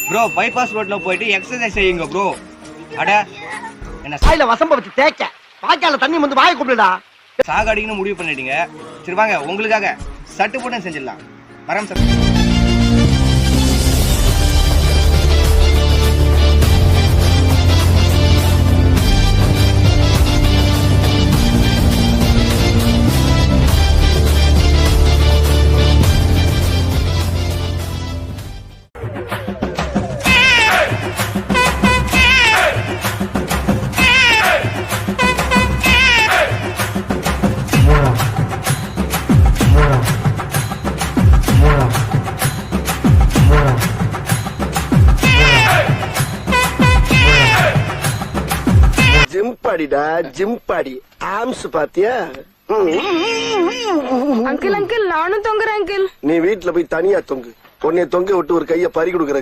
Bro bypass ரோட்ல போயிட்டு exercise செய்யுங்க ப்ரோ. அட என்ன வாயில வசம்ப வச்சு தேய்க்க வாய்க்கால தண்ணி வந்து வாயை கூப்பிடுடா. சாகடிக்கணும் முடிவு பண்ணிட்டீங்க. சரி வாங்க உங்களுக்காக சட்டு போட்டு செஞ்சிடலாம். மரம் சட்டு. ஜிம்பாடிடா ஜிம்பாடி ஆம்ஸ் பாத்தியா? அங்கிள் அங்கிள் நானும் தொங்குறேன் அங்கிள். நீ வீட்டுல போய் தனியா தொங்கு. உன்னை தொங்க விட்டு ஒரு கைய பறி கொடுக்கற